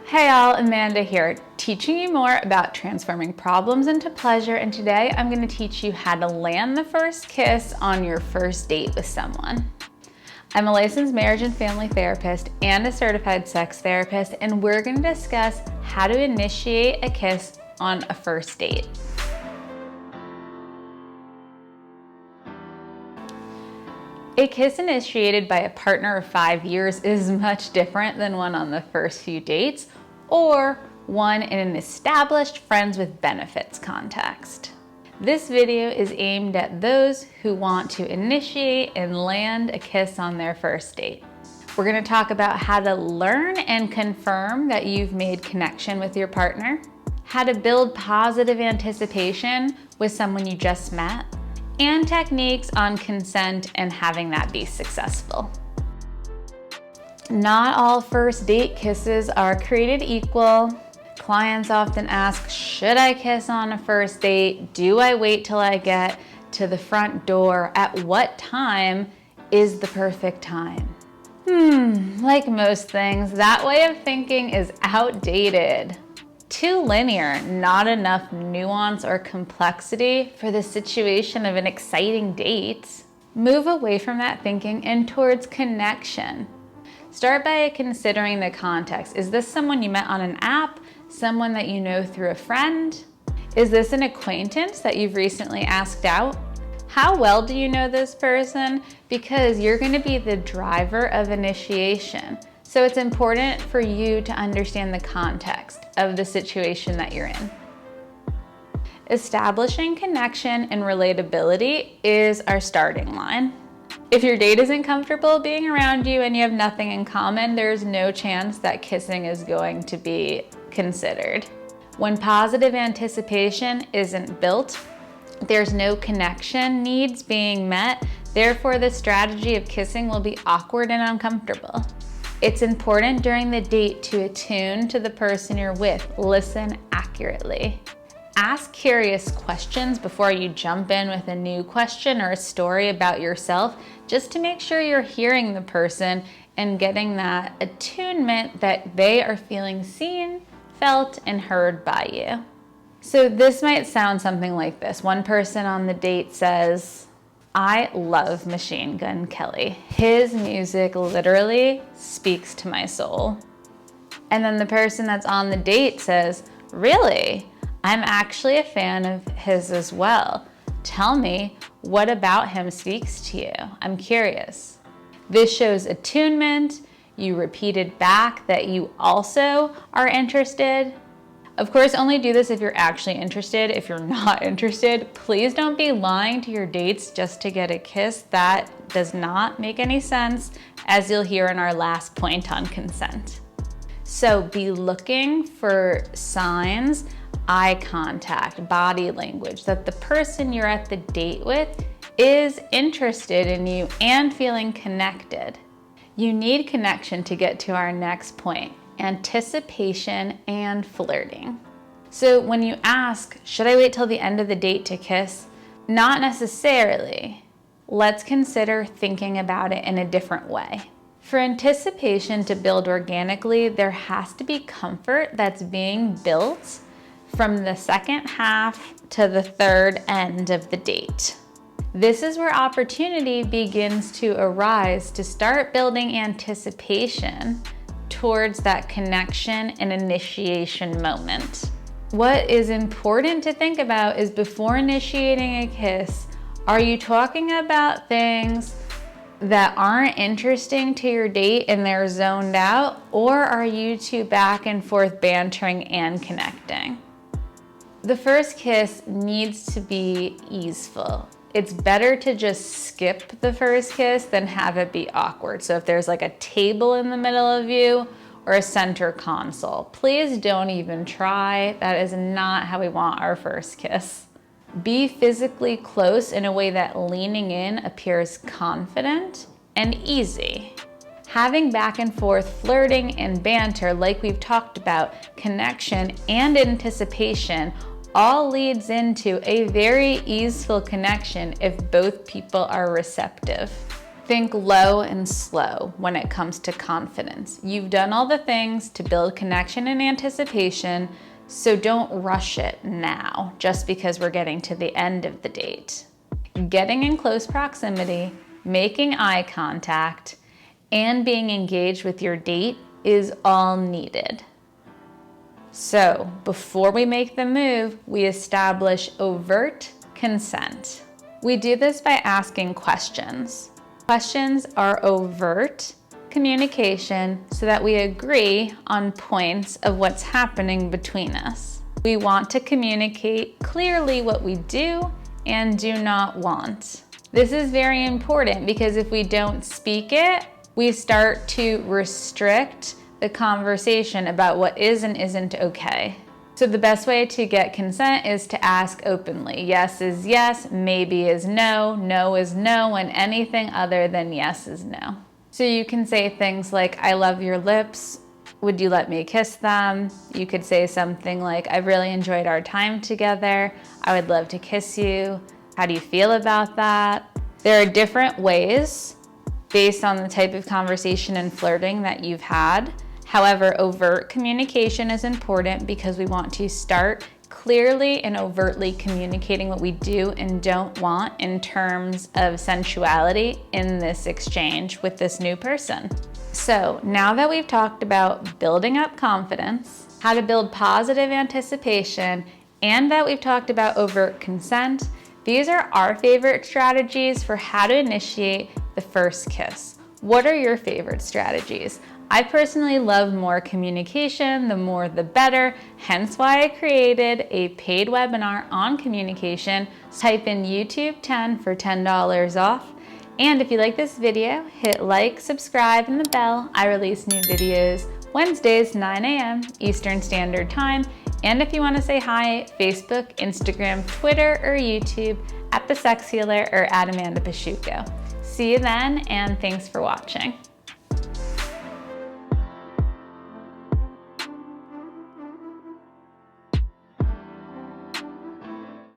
Hey all, Amanda here, teaching you more about transforming problems into pleasure, and today I'm going to teach you how to land the first kiss on your first date with someone. I'm a licensed marriage and family therapist and a certified sex therapist, and we're going to discuss how to initiate a kiss on a first date. A kiss initiated by a partner of 5 years is much different than one on the first few dates or one in an established friends with benefits context. This video is aimed at those who want to initiate and land a kiss on their first date. We're going to talk about how to learn and confirm that you've made connection with your partner, how to build positive anticipation with someone you just met, and techniques on consent and having that be successful. Not all first date kisses are created equal. Clients often ask, should I kiss on a first date? Do I wait till I get to the front door? At what time is the perfect time? Like most things, that way of thinking is outdated. Too linear, not enough nuance or complexity for the situation of an exciting date. Move away from that thinking and towards connection. Start by considering the context. Is this someone you met on an app? Someone that you know through a friend? Is this an acquaintance that you've recently asked out? How well do you know this person? Because you're going to be the driver of initiation. So it's important for you to understand the context of the situation that you're in. Establishing connection and relatability is our starting line. If your date isn't comfortable being around you and you have nothing in common, there's no chance that kissing is going to be considered. When positive anticipation isn't built, there's no connection needs being met, therefore the strategy of kissing will be awkward and uncomfortable. It's important during the date to attune to the person you're with. Listen accurately. Ask curious questions before you jump in with a new question or a story about yourself, just to make sure you're hearing the person and getting that attunement that they are feeling seen, felt, and heard by you. So this might sound something like this. One person on the date says, I love Machine Gun Kelly. His music literally speaks to my soul. And then the person that's on the date says, really? I'm actually a fan of his as well. Tell me, what about him speaks to you? I'm curious. This shows attunement. You repeated back that you also are interested. Of course, only do this if you're actually interested. If you're not interested, please don't be lying to your dates just to get a kiss. That does not make any sense, as you'll hear in our last point on consent. So be looking for signs, eye contact, body language, that the person you're at the date with is interested in you and feeling connected. You need connection to get to our next point. Anticipation and flirting. So when you ask, should I wait till the end of the date to kiss? Not necessarily. Let's consider thinking about it in a different way. For anticipation to build organically, there has to be comfort that's being built from the second half to the third end of the date. This is where opportunity begins to arise to start building anticipation towards that connection and initiation moment. What is important to think about is before initiating a kiss, are you talking about things that aren't interesting to your date and they're zoned out, or are you two back and forth bantering and connecting? The first kiss needs to be easeful. It's better to just skip the first kiss than have it be awkward. So if there's like a table in the middle of you or a center console, please don't even try. That is not how we want our first kiss. Be physically close in a way that leaning in appears confident and easy. Having back and forth flirting and banter, like we've talked about, connection and anticipation all leads into a very easeful connection if both people are receptive. Think low and slow when it comes to confidence. You've done all the things to build connection and anticipation, so don't rush it now just because we're getting to the end of the date. Getting in close proximity, making eye contact, and being engaged with your date is all needed. So before we make the move, we establish overt consent. We do this by asking questions. Questions are overt communication so that we agree on points of what's happening between us. We want to communicate clearly what we do and do not want. This is very important because if we don't speak it, we start to restrict the conversation about what is and isn't okay. So the best way to get consent is to ask openly. Yes is yes, maybe is no, no is no, and anything other than yes is no. So you can say things like, I love your lips, would you let me kiss them? You could say something like, I've really enjoyed our time together, I would love to kiss you, how do you feel about that? There are different ways based on the type of conversation and flirting that you've had. However, overt communication is important because we want to start clearly and overtly communicating what we do and don't want in terms of sensuality in this exchange with this new person. So now that we've talked about building up confidence, how to build positive anticipation, and that we've talked about overt consent, these are our favorite strategies for how to initiate the first kiss. What are your favorite strategies? I personally love more communication, the more the better, hence why I created a paid webinar on communication. Type in YouTube 10 for $10 off. And if you like this video, hit like, subscribe, and the bell. I release new videos Wednesdays, 9 a.m. Eastern Standard Time. And if you want to say hi, Facebook, Instagram, Twitter, or YouTube at The Sex Healer or at Amanda Pasciucco. See you then, and thanks for watching.